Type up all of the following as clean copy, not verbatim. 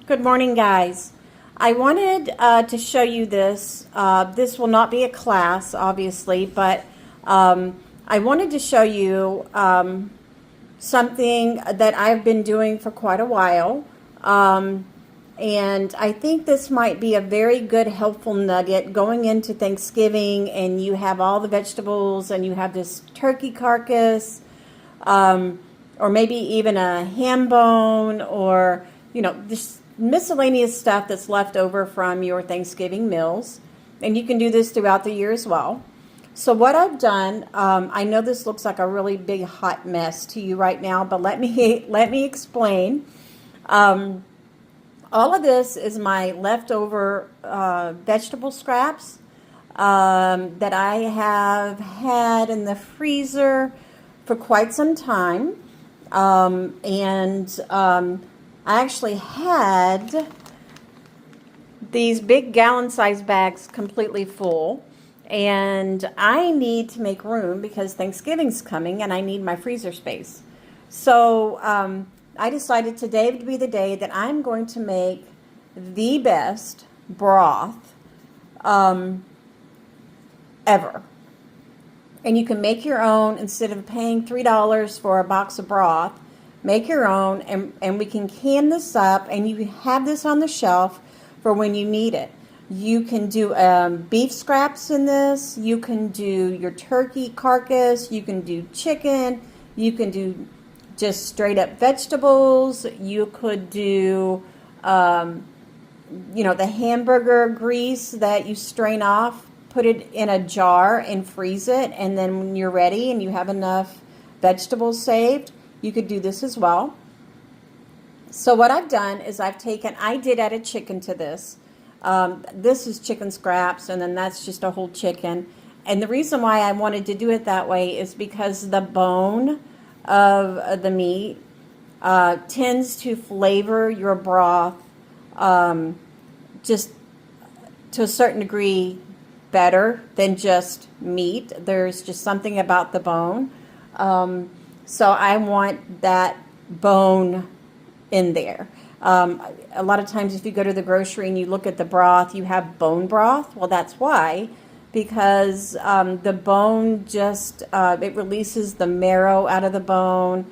Good morning, guys. I wanted to show you this. This will not be a class, obviously, but I wanted to show you something that I've been doing for quite a while. And I think this might be a very good, helpful nugget going into Thanksgiving, and you have all the vegetables and you have this turkey carcass, or maybe even a ham bone, or, this miscellaneous stuff that's left over from your Thanksgiving meals. And you can do this throughout the year as well. So what I've done, I know this looks like a really big hot mess to you right now, but let me explain. All of this is my leftover vegetable scraps that I have had in the freezer for quite some time. I actually had these big gallon-sized bags completely full, and I need to make room because Thanksgiving's coming and I need my freezer space. So I decided today would be the day that I'm going to make the best broth ever. And you can make your own instead of paying $3 for a box of broth. Make your own, and we can can this up, and you have this on the shelf for when you need it. You can do beef scraps in this. You can do your turkey carcass. You can do chicken. You can do just straight up vegetables. You could do, the hamburger grease that you strain off, put it in a jar and freeze it. And then when you're ready and you have enough vegetables saved, you could do this as well. So what I've done is I did add a chicken to this. This is chicken scraps, and then that's just a whole chicken. And the reason why I wanted to do it that way is because the bone of the meat tends to flavor your broth just to a certain degree better than just meat. There's just something about the bone. So I want that bone in there. A lot of times if you go to the grocery and you look at the broth, you have bone broth. Well, that's why, because the bone just, it releases the marrow out of the bone.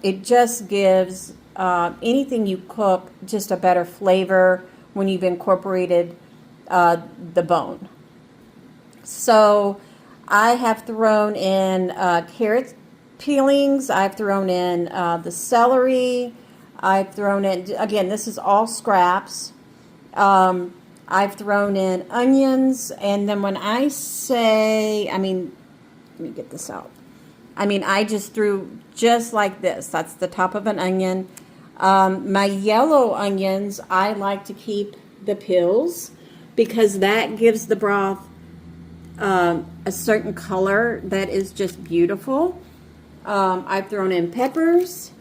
It just gives anything you cook just a better flavor when you've incorporated the bone. So I have thrown in carrot peelings. I've thrown in the celery. I've thrown in, again, this is all scraps. I've thrown in onions. And then when I say, let me get this out. I just threw just like this. That's the top of an onion. My yellow onions, I like to keep the peels because that gives the broth a certain color that is just beautiful. I've thrown in peppers.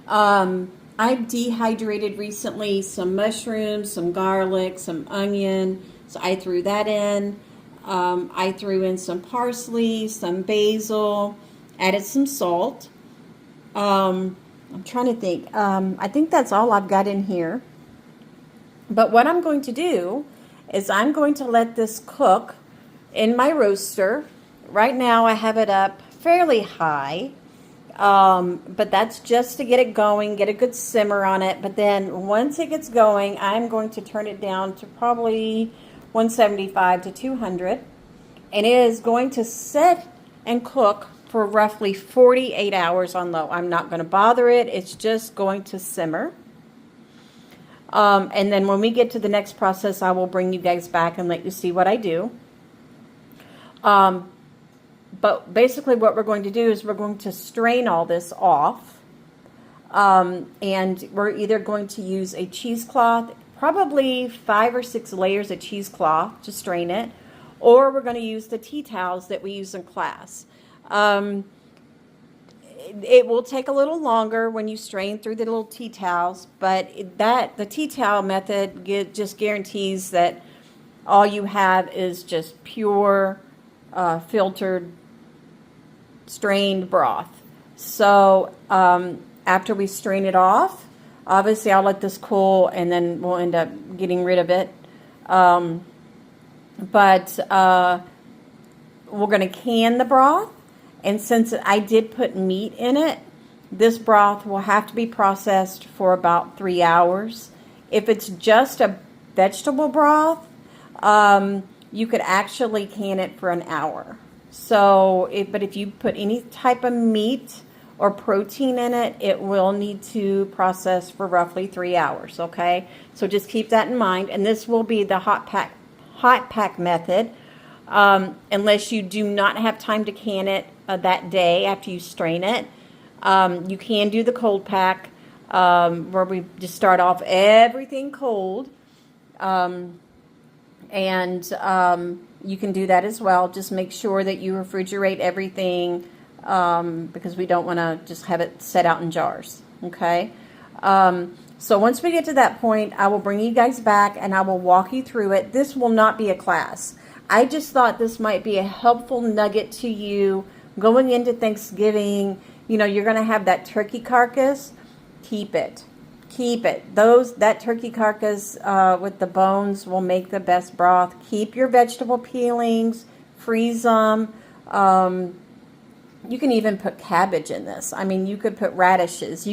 I've dehydrated recently some mushrooms, some garlic, some onion. So I threw that in. I threw in some parsley, some basil, added some salt. I'm trying to think. I think that's all I've got in here. But what I'm going to do is I'm going to let this cook in my roaster. Right now I have it up fairly high, but that's just to get it going, get a good simmer on it. But then once it gets going, I'm going to turn it down to probably 175 to 200, and it is going to sit and cook for roughly 48 hours on low. I'm not going to bother it. It's just going to simmer. And then when we get to the next process, I will bring you guys back and let you see what I do. But basically what we're going to do is we're going to strain all this off. And we're either going to use a cheesecloth, probably 5 or 6 layers of cheesecloth to strain it, or we're going to use the tea towels that we use in class. It will take a little longer when you strain through the little tea towels, but the tea towel method just guarantees that all you have is just pure, filtered, strained broth. So after we strain it off, Obviously, I'll let this cool, and then we'll end up getting rid of it. But we're going to can the broth. And since I did put meat in it, this broth will have to be processed for about 3 hours. If it's just a vegetable broth, you could actually can it for an hour. So, but if you put any type of meat or protein in it, it will need to process for roughly 3 hours, okay? So just keep that in mind. And this will be the hot pack method, unless you do not have time to can it that day after you strain it. You can do the cold pack, where we just start off everything cold, you can do that as well. Just make sure that you refrigerate everything, because we don't want to just have it set out in jars, okay? So once we get to that point, I will bring you guys back and I will walk you through it. This will not be a class. I just thought this might be a helpful nugget to you going into Thanksgiving. You know, you're going to have that turkey carcass. Keep it. Keep it. That turkey carcass with the bones will make the best broth. Keep your vegetable peelings. Freeze them. You can even put cabbage in this. I mean, you could put radishes.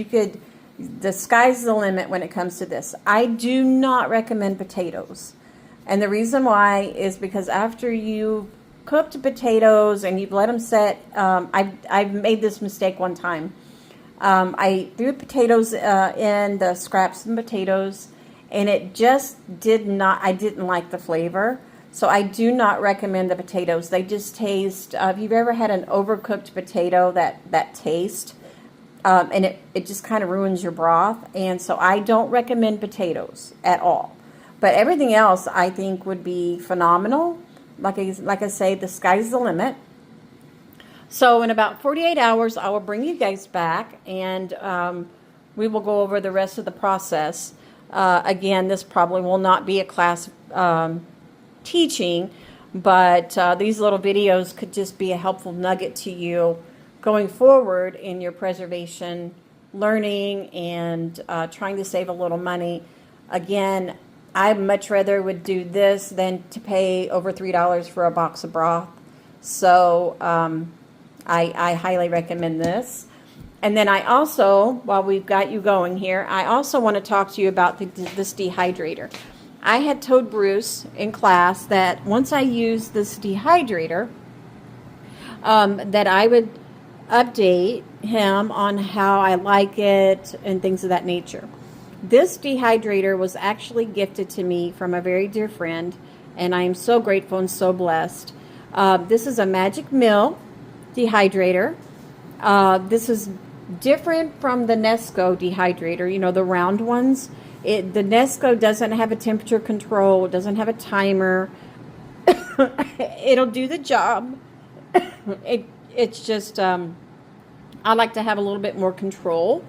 The sky's the limit when it comes to this. I do not recommend potatoes. And the reason why is because after you cooked potatoes and you've let them set, I've made this mistake one time. I threw potatoes in the scraps and potatoes, and it just I didn't like the flavor. So I do not recommend the potatoes. They just taste, if you've ever had an overcooked potato, that taste, and it just kind of ruins your broth. And so I don't recommend potatoes at all. But everything else I think would be phenomenal. Like I say, the sky's the limit. So in about 48 hours, I will bring you guys back, and we will go over the rest of the process. Again, this probably will not be a class teaching, but these little videos could just be a helpful nugget to you going forward in your preservation, learning, and trying to save a little money. Again, I much rather would do this than to pay over $3 for a box of broth. So I highly recommend this. And then I also, while we've got you going here, I also want to talk to you about this dehydrator. I had told Bruce in class that once I use this dehydrator, that I would update him on how I like it and things of that nature. This dehydrator was actually gifted to me from a very dear friend, and I am so grateful and so blessed. This is a Magic Mill dehydrator. This is different from the Nesco dehydrator, you know, the round ones. The Nesco doesn't have a temperature control, it doesn't have a timer. It'll do the job. It's just, I like to have a little bit more control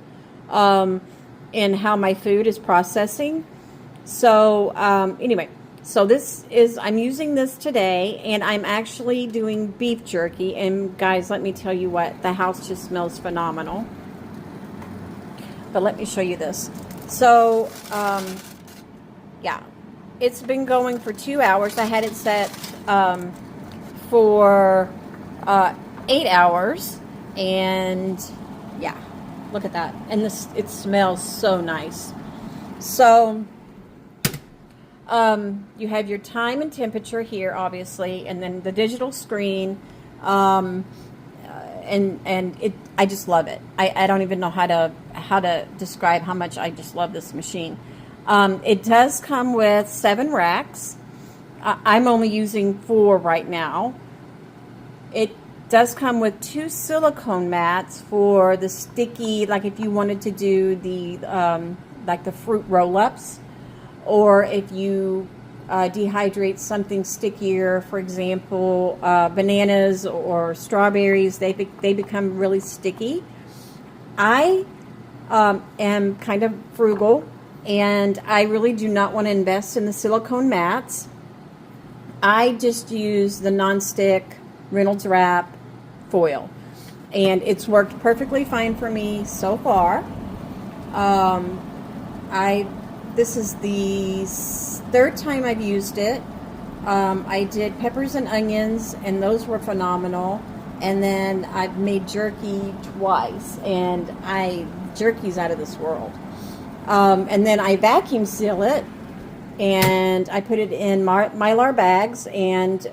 in how my food is processing. So anyway, so I'm using this today, and I'm actually doing beef jerky. And guys, let me tell you what, the house just smells phenomenal. But let me show you this. So yeah, it's been going for 2 hours. I had it set for 8 hours, and yeah, look at that. And it smells so nice. So you have your time and temperature here, obviously, and then the digital screen, and I just love it. I don't even know how to describe how much I just love this machine. It does come with 7 racks. I'm only using 4 right now. It does come with 2 silicone mats for the sticky, like if you wanted to do the like the fruit roll-ups, or if you dehydrate something stickier, for example, bananas or strawberries, they become really sticky. I am kind of frugal, and I really do not want to invest in the silicone mats. I just use the nonstick Reynolds Wrap foil, and it's worked perfectly fine for me so far. This is the third time I've used it. I did peppers and onions, and those were phenomenal. And then I've made jerky twice, and jerky's out of this world. And then I vacuum seal it, and I put it in Mylar bags, and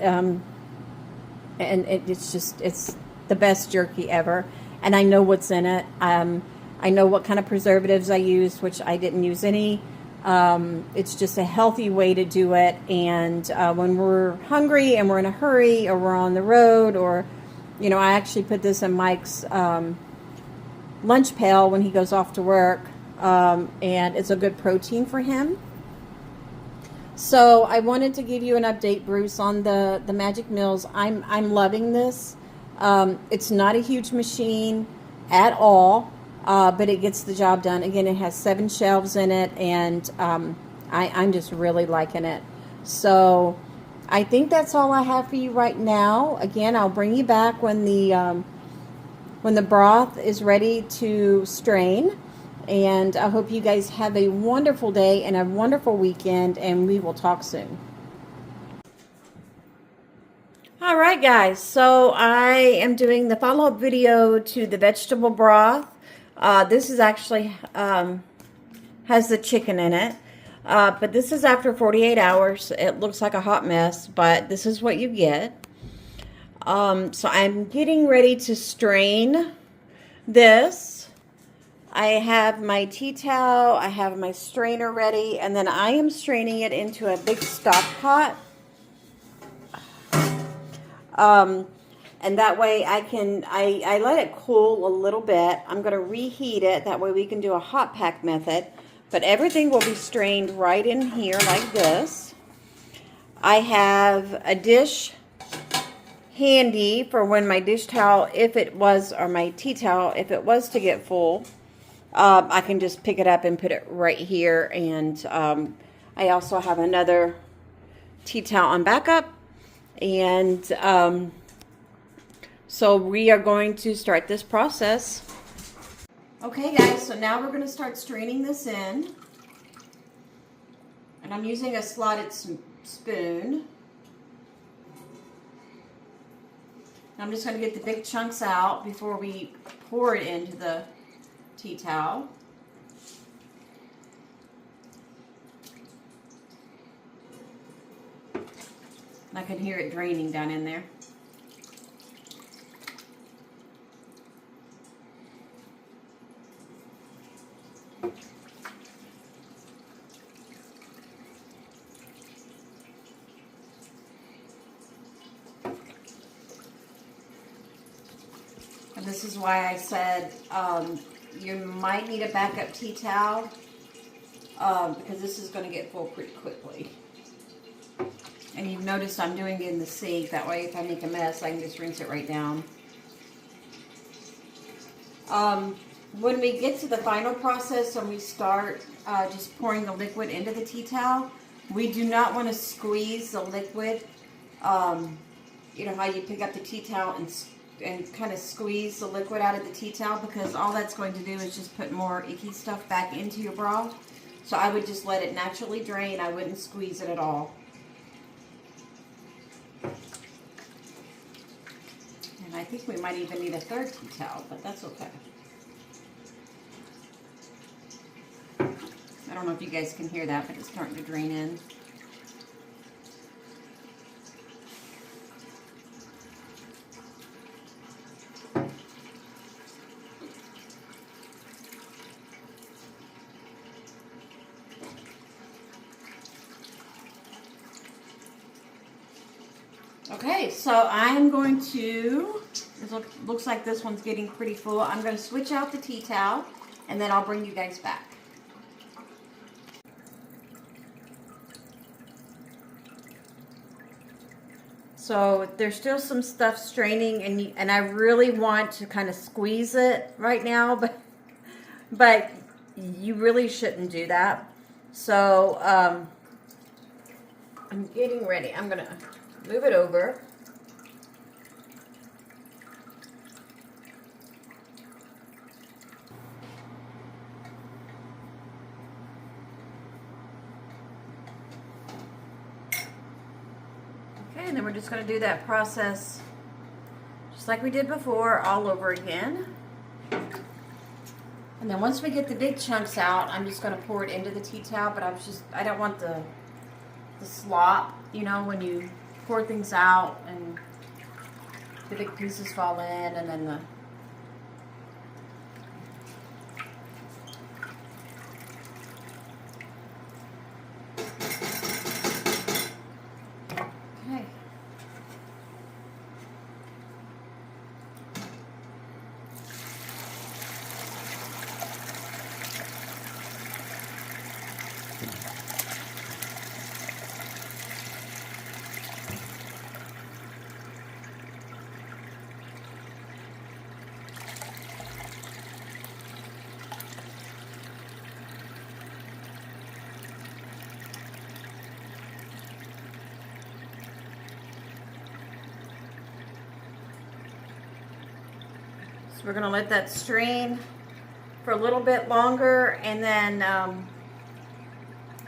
it's the best jerky ever. And I know what's in it. I know what kind of preservatives I used, which I didn't use any. It's just a healthy way to do it. And when we're hungry and we're in a hurry, or we're on the road, or, you know, I actually put this in Mike's lunch pail when he goes off to work. And it's a good protein for him. So I wanted to give you an update, Bruce, on the Magic Mills. I'm loving this. It's not a huge machine at all, but it gets the job done. Again, it has 7 shelves in it, and I'm just really liking it. So I think that's all I have for you right now. Again, I'll bring you back when the broth is ready to strain. And I hope you guys have a wonderful day and a wonderful weekend, and we will talk soon. All right, guys, so I am doing the follow-up video to the vegetable broth. This is actually has the chicken in it, but this is after 48 hours. It looks like a hot mess, but this is what you get. So I'm getting ready to strain this. I have my tea towel, I have my strainer ready, and then I am straining it into a big stock pot. And that way I let it cool a little bit. I'm going to reheat it. That way we can do a hot pack method. But everything will be strained right in here like this. I have a dish handy for when my dish towel, or my tea towel, if it was to get full. I can just pick it up and put it right here. And I also have another tea towel on backup. And so we are going to start this process. Okay, guys, so now we're going to start straining this in. And I'm using a slotted spoon. I'm just going to get the big chunks out before we pour it into the tea towel. I can hear it draining down in there. And this is why I said you might need a backup tea towel because this is going to get full pretty quickly. And you've noticed I'm doing it in the sink. That way if I make a mess, I can just rinse it right down. When we get to the final process and we start just pouring the liquid into the tea towel, we do not want to squeeze the liquid. You know how you pick up the tea towel and kind of squeeze the liquid out of the tea towel, because all that's going to do is just put more icky stuff back into your broth. So I would just let it naturally drain. I wouldn't squeeze it at all. And I think we might even need a third tea towel, but that's okay. I don't know if you guys can hear that, but it's starting to drain in. Okay, so I'm going to, looks like this one's getting pretty full. I'm going to switch out the tea towel, and then I'll bring you guys back. So there's still some stuff straining, and I really want to kind of squeeze it right now, but you really shouldn't do that. So I'm getting ready. I'm going to move it over. then we're just going to do that process just like we did before, all over again. And then once we get the big chunks out, I'm just going to pour it into the tea towel, but I don't want the slop, you know, when you pour things out and the big pieces fall in, and then the okay. So we're going to let that strain for a little bit longer, and then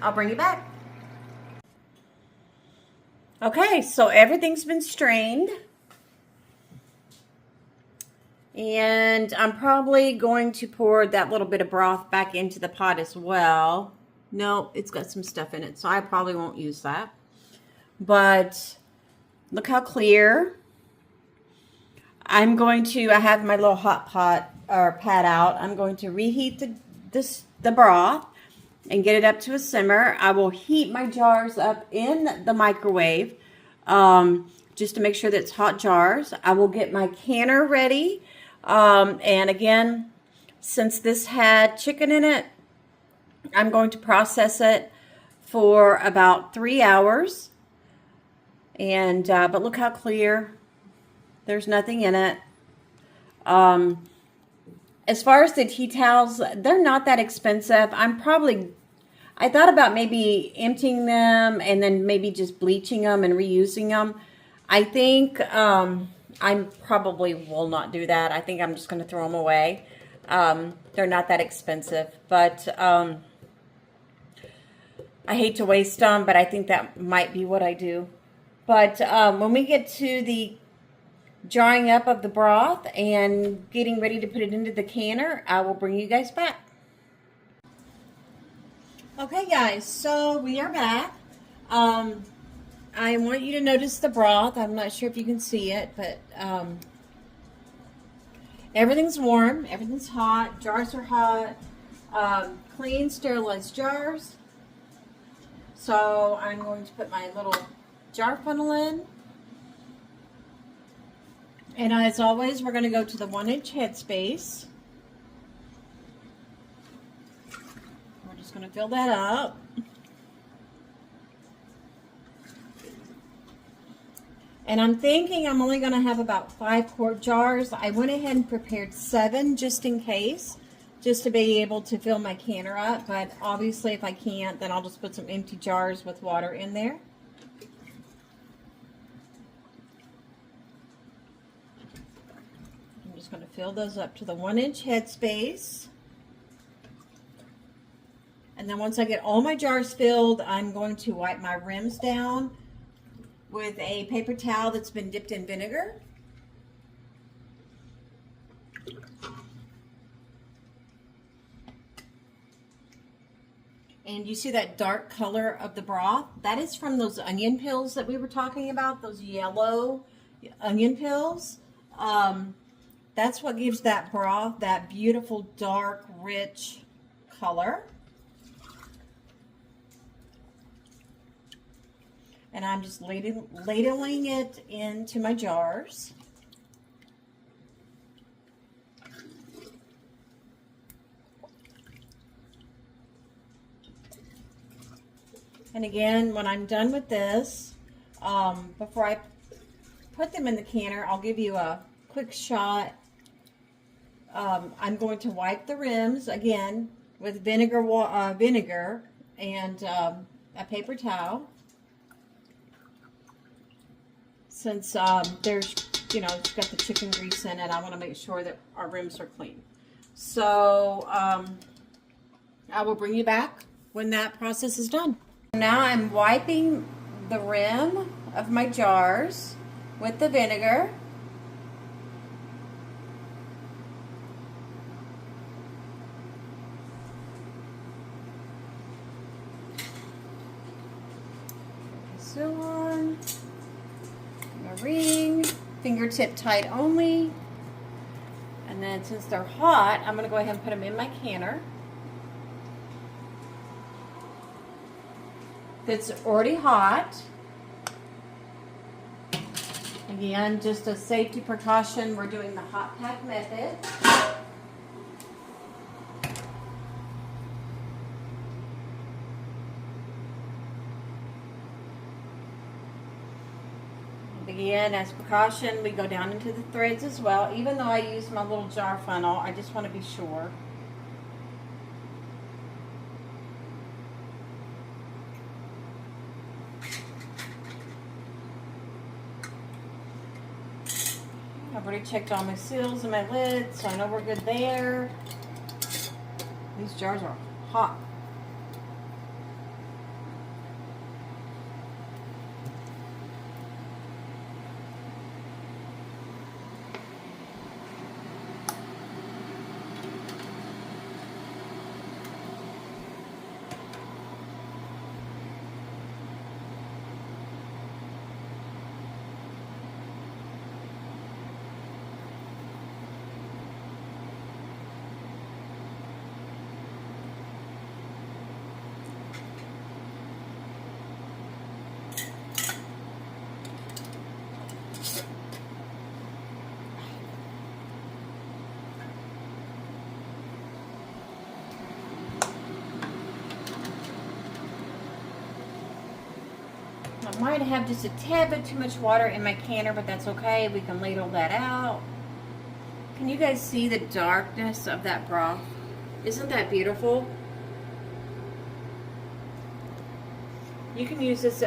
I'll bring you back. Okay, so everything's been strained. And I'm probably going to pour that little bit of broth back into the pot as well. No, it's got some stuff in it, so I probably won't use that. But look how clear. I have my little hot pot or pat out. I'm going to reheat the broth and get it up to a simmer. I will heat my jars up in the microwave just to make sure that it's hot jars. I will get my canner ready. And again, since this had chicken in it, I'm going to process it for about 3 hours. And but look how clear. There's nothing in it. As far as the tea towels, they're not that expensive. I thought about maybe emptying them and then maybe just bleaching them and reusing them. I think I probably will not do that. I think I'm just going to throw them away. They're not that expensive, but I hate to waste them, but I think that might be what I do. But when we get to the jarring up of the broth and getting ready to put it into the canner, I will bring you guys back. Okay guys, so we are back. I want you to notice the broth. I'm not sure if you can see it, but everything's warm, everything's hot, jars are hot, clean sterilized jars. So I'm going to put my little jar funnel in. And as always, we're going to go to the 1-inch headspace. We're just going to fill that up. And I'm thinking I'm only going to have about 5-quart jars. I went ahead and prepared 7 just in case, just to be able to fill my canner up. But obviously if I can't, then I'll just put some empty jars with water in there. Going to fill those up to the 1-inch headspace. And then once I get all my jars filled, I'm going to wipe my rims down with a paper towel that's been dipped in vinegar. And you see that dark color of the broth? That is from those onion pills that we were talking about, those yellow onion pills. That's what gives that broth that beautiful, dark, rich color. And I'm just ladling it into my jars. And again, when I'm done with this, before I put them in the canner, I'll give you a quick shot. I'm going to wipe the rims again with vinegar and a paper towel, since there's, you know, it's got the chicken grease in it. I want to make sure that our rims are clean. So I will bring you back when that process is done. Now I'm wiping the rim of my jars with the vinegar. So on a ring, fingertip tight only. And then since they're hot, I'm going to go ahead and put them in my canner. It's already hot. Again, just a safety precaution, we're doing the hot pack method. Again, as precaution, we go down into the threads as well. Even though I use my little jar funnel, I just want to be sure. I've already checked all my seals and my lids, so I know we're good there. These jars are hot. I might have just a tad bit too much water in my canner, but that's okay. We can ladle that out. Can you guys see the darkness of that broth? Isn't that beautiful? You can use this,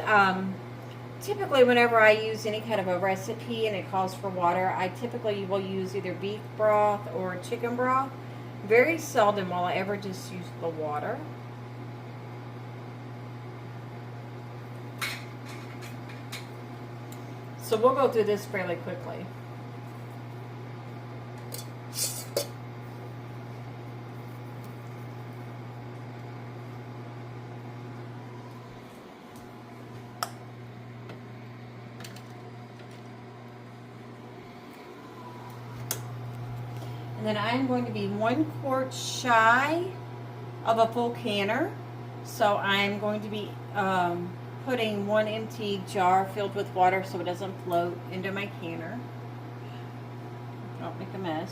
typically whenever I use any kind of a recipe and it calls for water, I typically will use either beef broth or chicken broth. Very seldom will I ever just use the water. So we'll go through this fairly quickly. And then I'm going to be 1 quart shy of a full canner. So I'm going to be putting 1 empty jar filled with water so it doesn't float into my canner. Don't make a mess.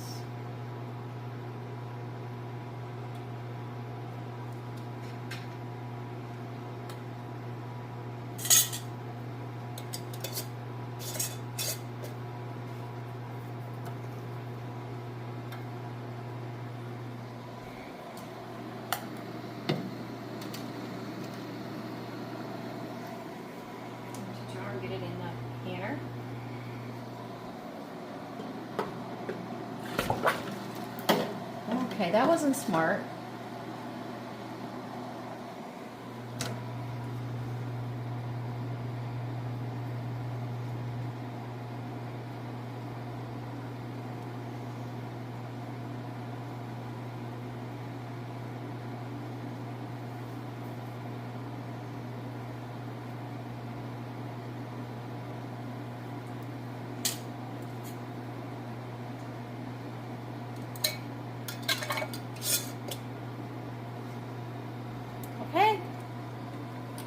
Get it in the canner. Okay, that wasn't smart.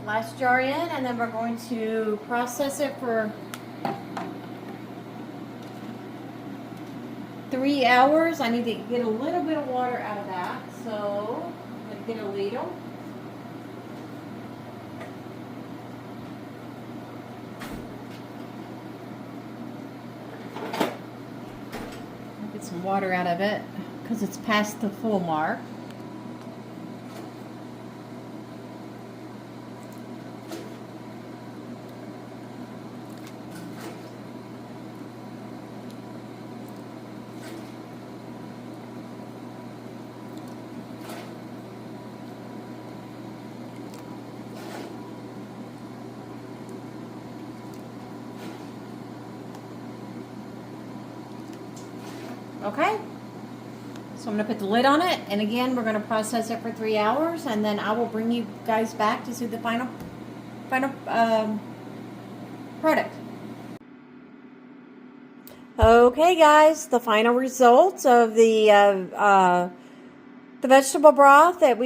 Last jar in, and then we're going to process it for 3 hours. I need to get a little bit of water out of that, so I'm going to get a ladle. Get some water out of it because it's past the full mark. Okay? So I'm going to put the lid on it, and again, we're going to process it for 3 hours, and then I will bring you guys back to see the final product. Okay, guys, the final results of the vegetable broth that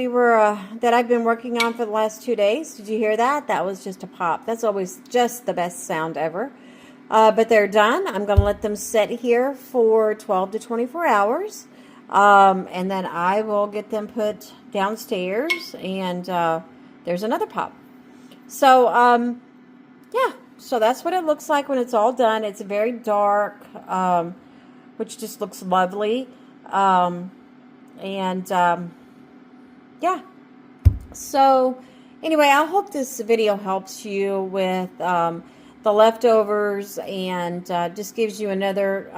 that I've been working on for the last 2 days. Did you hear that? That was just a pop. That's always just the best sound ever. But they're done. I'm going to let them sit here for 12 to 24 hours. And then I will get them put downstairs, and there's another pop. So, yeah, so that's what it looks like when it's all done. It's very dark, which just looks lovely. Yeah. So, anyway, I hope this video helps you with the leftovers, and just gives you another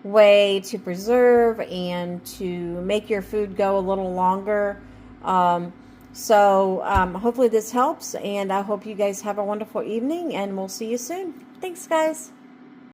way to preserve and to make your food go a little longer. Hopefully this helps, and I hope you guys have a wonderful evening, and we'll see you soon. Thanks, guys.